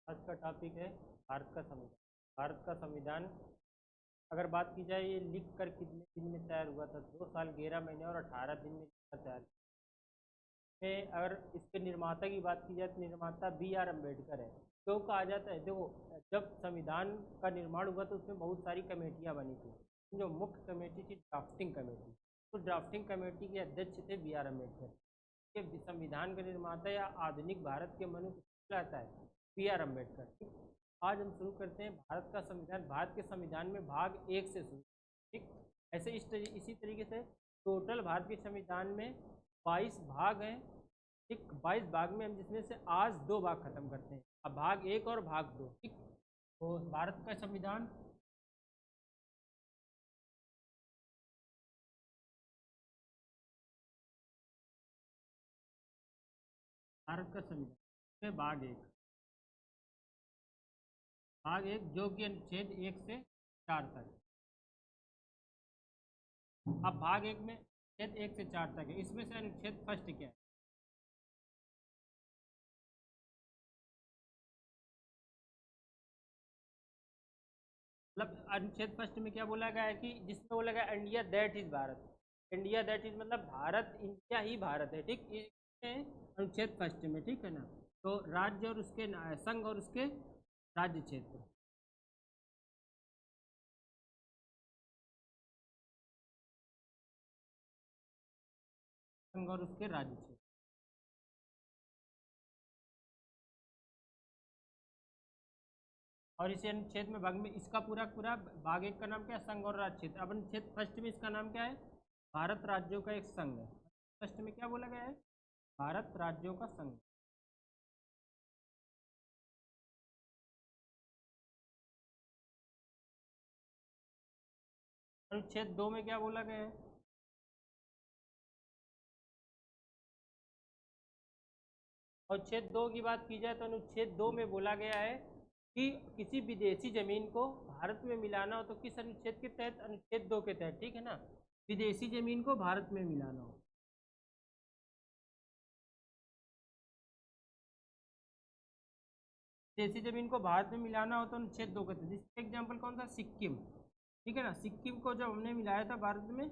आज का टॉपिक है भारत का संविधान। भारत का संविधान अगर बात की जाए, ये लिख कर कितने दिन में तैयार हुआ था? 2 साल 11 महीने और 18 दिन में तैयार में। अगर इसके निर्माता की बात की जाए तो निर्माता B.R. अम्बेडकर है। क्यों कहा जाता है? देखो, जब संविधान का निर्माण हुआ तो उसमें बहुत सारी कमेटियां बनी थी। जो मुख्य कमेटी थी ड्राफ्टिंग कमेटी, तो ड्राफ्टिंग कमेटी के अध्यक्ष थे B.R. अम्बेडकर। के संविधान के निर्माता या आधुनिक भारत के मनुष्य कहलाता है B.R. अम्बेडकर। आज हम शुरू करते हैं भारत का संविधान। भारत के संविधान में भाग 1 से शुरू, ठीक। ऐसे इसी तरीके से टोटल भारत के संविधान में 22 भाग हैं, ठीक। 22 भाग में हम जिसमें से आज 2 भाग खत्म करते हैं। अब भाग 1 और भाग 2, ठीक। तो भारत का संविधान, भारत का संविधान में भाग 1 जो कि अनुच्छेद 1 से 4 तक। अब भाग 1 में अनुच्छेद 1 से 4 तक है। इसमें से अनुच्छेद फर्स्ट क्या है? मतलब अनुच्छेद फर्स्ट में क्या बोला गया है कि जिसमें बोला गया India that is Bharat. India that is मतलब भारत, इंडिया ही भारत है, ठीक। अनुच्छेद फर्स्ट में, ठीक है ना। तो राज्य और उसके संघ और उसके राज्य क्षेत्र, संघ और उसके राज्य क्षेत्र। और इसी अनुच्छेद में भाग में इसका पूरा पूरा भाग 1 का नाम क्या है? संघ और राज्य क्षेत्र। अब अनुच्छेद फर्स्ट में इसका नाम क्या है? भारत राज्यों का एक संघ है। फर्स्ट में क्या बोला गया है? भारत राज्यों का संघ। अनुच्छेद 2 में क्या बोला गया है? अनुच्छेद 2 की बात की जाए तो अनुच्छेद 2 में बोला गया है कि किसी विदेशी जमीन को भारत में मिलाना हो तो किस अनुच्छेद के तहत? अनुच्छेद 2 के तहत, ठीक है ना। विदेशी जमीन को भारत में मिलाना हो, विदेशी जमीन को भारत में मिलाना हो तो अनुच्छेद 2 के तहत। जिसका एग्जाम्पल कौन था? सिक्किम, ठीक है ना। सिक्किम को जब हमने मिलाया था भारत में,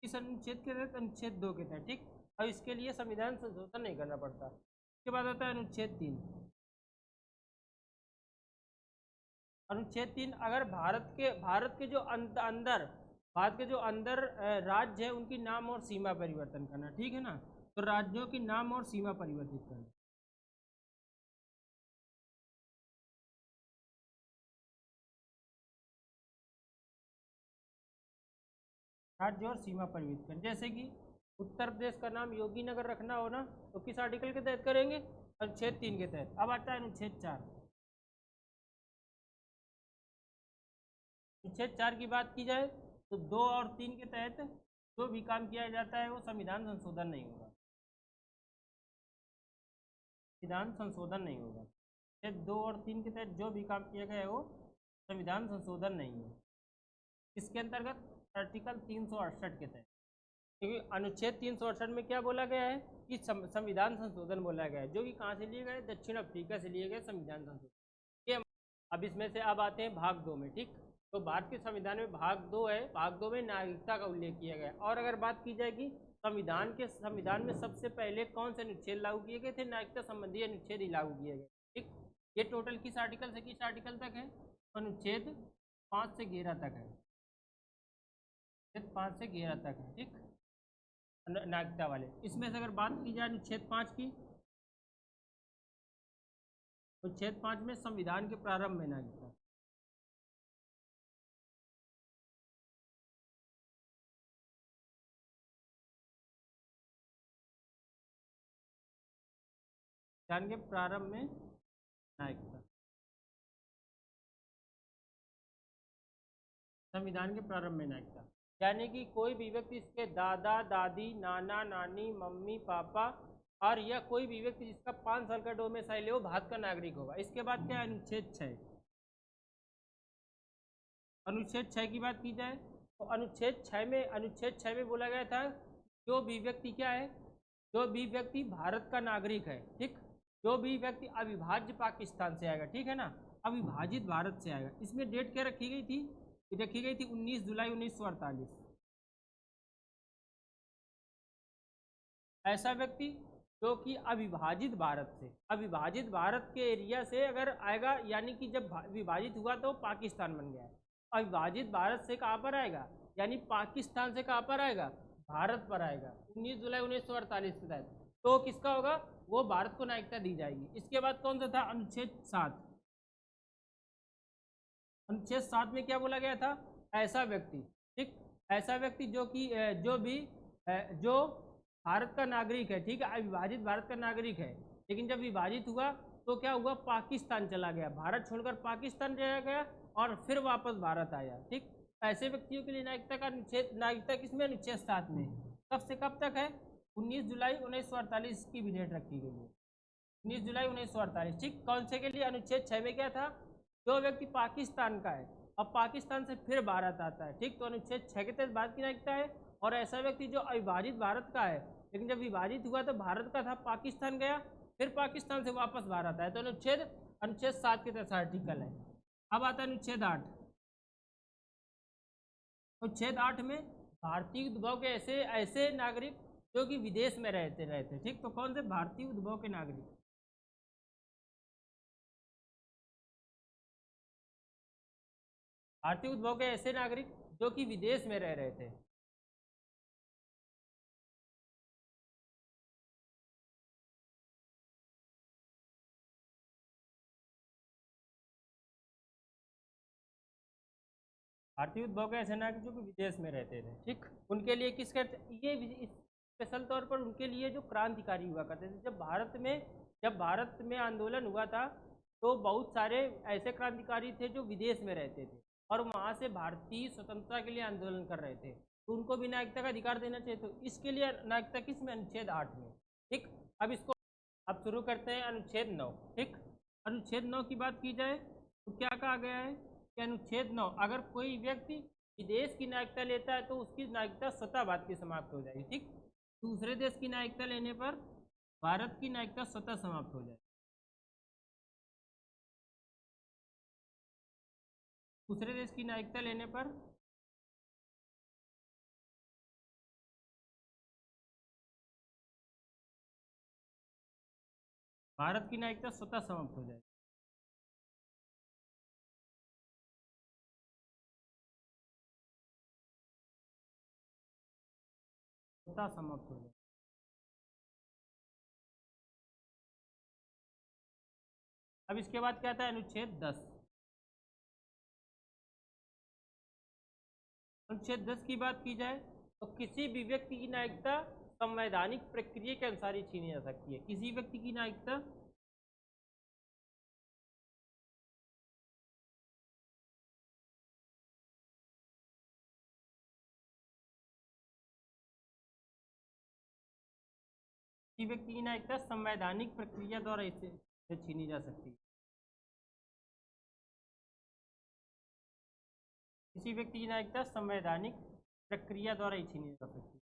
किस अनुच्छेद के तहत? अनुच्छेद 2 के तहत, ठीक। और इसके लिए संविधान संशोधन नहीं करना पड़ता। उसके बाद आता है अनुच्छेद 3। अनुच्छेद 3, अगर भारत के जो अंदर, भारत के जो अंदर राज्य है उनकी नाम और सीमा परिवर्तन करना, ठीक है ना। तो राज्यों की नाम और सीमा परिवर्तित करना। राज्य और सीमा परिवर्तित करना, जैसे कि उत्तर प्रदेश का नाम योगी नगर रखना हो ना, तो किस आर्टिकल के तहत करेंगे? अनुच्छेद 3 के तहत। अब आता है अनुच्छेद 4। अनुच्छेद 4 की बात की जाए तो 2 और 3 के तहत जो भी काम किया जाता है वो संविधान संशोधन नहीं होगा। संविधान संशोधन नहीं होगा। अनुच्छेद 2 और 3 के तहत जो भी काम किया गया है वो संविधान संशोधन नहीं है। इसके अंतर्गत आर्टिकल 368 के तहत, क्योंकि अनुच्छेद 368 में क्या बोला गया है कि संविधान संशोधन बोला गया है, जो कि कहाँ से लिए गए? दक्षिण अफ्रीका से लिए गए संविधान संशोधन। ये अब इसमें से अब आते हैं भाग 2 में, ठीक। तो भारत के संविधान में भाग 2 है। भाग 2 में नागरिकता का उल्लेख किया गया। और अगर बात की जाएगी संविधान में सबसे पहले कौन से अनुच्छेद लागू किए गए थे? नागरिकता संबंधी अनुच्छेद ही लागू किए गए, ठीक। ये टोटल किस आर्टिकल से किस आर्टिकल तक है? अनुच्छेद 5 से 11 तक है। अनुच्छेद 5 से 11 तक है, ठीक। नागरिकता वाले। इसमें से अगर बात की जाए अनुच्छेद 5 की, अनुच्छेद 5 में संविधान के प्रारंभ में नागरिकता, संविधान के प्रारंभ में नागरिकता, संविधान के प्रारंभ में नागरिकता, यानी कि कोई भी व्यक्ति, इसके दादा दादी, नाना नानी, मम्मी पापा और या कोई भी व्यक्ति जिसका 5 साल का डोमिसाइल है वो भारत का नागरिक होगा। इसके बाद क्या है? अनुच्छेद 6। अनुच्छेद 6 की बात की जाए तो अनुच्छेद 6 में बोला गया था जो भी व्यक्ति क्या है? जो भी व्यक्ति भारत का नागरिक है, ठीक। जो भी व्यक्ति अविभाज्य पाकिस्तान से आएगा, ठीक है ना, अविभाजित भारत से आएगा। इसमें डेट क्या रखी गई थी? रखी गई थी 19 जुलाई 1948। ऐसा व्यक्ति जो कि अविभाजित भारत से, अविभाजित भारत के एरिया से अगर आएगा, यानी कि जब विभाजित हुआ तो पाकिस्तान बन गया। अविभाजित भारत से कहाँ पर आएगा, यानी पाकिस्तान से कहाँ पर आएगा, भारत पर आएगा 19 जुलाई 1948 के तहत। तो किसका होगा, वो भारत को नागरिकता दी जाएगी। इसके बाद कौन सा था, अनुच्छेद 7। अनुच्छेद 7 में क्या बोला गया था, ऐसा व्यक्ति, ठीक, ऐसा व्यक्ति जो कि जो भारत का नागरिक है, ठीक है, अविभाजित भारत का नागरिक है, लेकिन जब विभाजित हुआ तो क्या हुआ, पाकिस्तान चला गया, भारत छोड़कर पाकिस्तान चला गया और फिर वापस भारत आया, ठीक। ऐसे व्यक्तियों के लिए नागरिकता का अनुच्छेद, नागरिकता किसमें, अनुच्छेद 7 में। कब से कब तक है, 19 जुलाई 1948 की भी डेट रखी गई है, 19 जुलाई 1948, ठीक। कौन से के लिए, अनुच्छेद 6 में क्या था, जो व्यक्ति पाकिस्तान का है अब पाकिस्तान से फिर भारत आता है, ठीक, तो अनुच्छेद 6 के तहत भारत की नागरिकता है। और ऐसा व्यक्ति जो अविभाजित भारत का है, लेकिन जब विभाजित हुआ तो भारत का था, पाकिस्तान गया, फिर पाकिस्तान से वापस भारत आया, तो अनुच्छेद 7 के तहत आर्टिकल है। अब आता है अनुच्छेद 8। अनुच्छेद 8 में भारतीय उद्भव के ऐसे नागरिक जो कि विदेश में रहते, ठीक, तो कौन से, भारतीय उद्भव के नागरिक, भारतीय उद्भव के ऐसे नागरिक जो कि विदेश में रह रहे थे। भारतीय उद्भव के ऐसे नागरिक जो कि विदेश में रहते थे, ठीक, उनके लिए किस करते, ये स्पेशल तौर पर उनके लिए जो क्रांतिकारी हुआ करते थे। जब भारत में आंदोलन हुआ था तो बहुत सारे ऐसे क्रांतिकारी थे जो विदेश में रहते थे और वहाँ से भारतीय स्वतंत्रता के लिए आंदोलन कर रहे थे, तो उनको भी नागरिकता का अधिकार देना चाहिए। तो इसके लिए नागरिकता किस में, अनुच्छेद 8 में, ठीक। अब शुरू करते हैं अनुच्छेद 9, ठीक। अनुच्छेद 9 की बात की जाए तो क्या कहा गया है कि अनुच्छेद 9, अगर कोई व्यक्ति विदेश की नागरिकता लेता है तो उसकी नागरिकता स्वतः भारत की समाप्त हो जाएगी, ठीक। दूसरे देश की नागरिकता लेने पर भारत की नागरिकता स्वतः समाप्त हो जाएगी। दूसरे देश की नागरिकता लेने पर भारत की नागरिकता स्वतः समाप्त हो जाएगी। स्वतः समाप्त हो जाएगी। अब इसके बाद क्या आता है, अनुच्छेद 10। अनुच्छेद 10 की बात की जाए तो किसी भी व्यक्ति की नागरिकता संवैधानिक प्रक्रिया के अनुसार ही छीनी जा सकती है। किसी व्यक्ति की नागरिकता किसी व्यक्ति की नागरिकता संवैधानिक प्रक्रिया द्वारा इसे छीनी जा सकती है। किसी व्यक्ति की नागरिकता संवैधानिक प्रक्रिया द्वारा ही छीनी जा सकती है,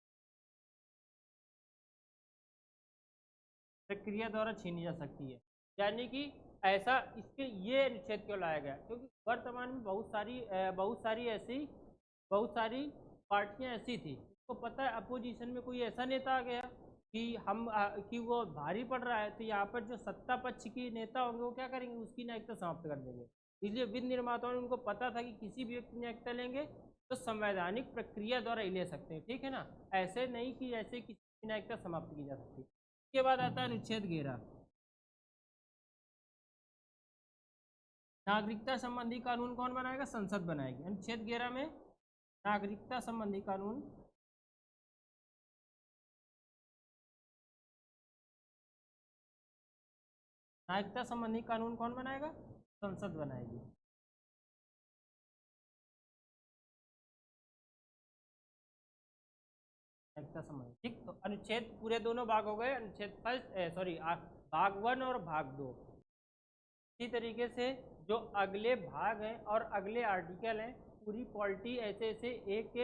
प्रक्रिया द्वारा छीनी जा सकती है। यानी कि ऐसा, इसके ये अनुच्छेद क्यों लाया गया, क्योंकि वर्तमान में बहुत सारी पार्टियां ऐसी थी, उसको पता है अपोजिशन में कोई ऐसा नेता आ गया कि वो भारी पड़ रहा है, तो यहाँ पर जो सत्ता पक्ष के नेता होंगे वो क्या करेंगे, उसकी नागरिकता समाप्त कर देंगे। इसलिए विधि निर्माताओं ने उनको पता था कि किसी भी व्यक्ति नागरिकता लेंगे तो संवैधानिक प्रक्रिया द्वारा ही ले सकते हैं, ठीक है ना, ऐसे नहीं कि ऐसे किसी की नागरिकता समाप्त की जा सकती। इसके बाद आता है अनुच्छेद 11। नागरिकता संबंधी कानून कौन बनाएगा, संसद बनाएगी। अनुच्छेद 11 में नागरिकता संबंधी कानून कौन बनाएगा, संसद बनाएगी। नागरिकता संबंधी, ठीक। तो अनुच्छेद पूरे दोनों भाग हो गए, अनुच्छेद भाग 1 और भाग 2। इसी तरीके से जो अगले भाग हैं और अगले आर्टिकल हैं, पूरी पॉलिटी ऐसे ऐसे एक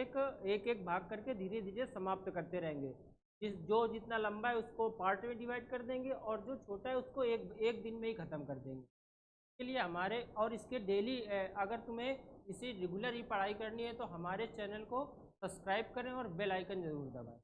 एक भाग करके धीरे धीरे समाप्त करते रहेंगे। जो जितना लंबा है उसको पार्ट में डिवाइड कर देंगे और जो छोटा है उसको एक एक दिन में ही ख़त्म कर देंगे। इसके लिए हमारे और इसके डेली अगर तुम्हें इसी रेगुलर ही पढ़ाई करनी है तो हमारे चैनल को सब्सक्राइब करें और बेल आइकन ज़रूर दबाएं।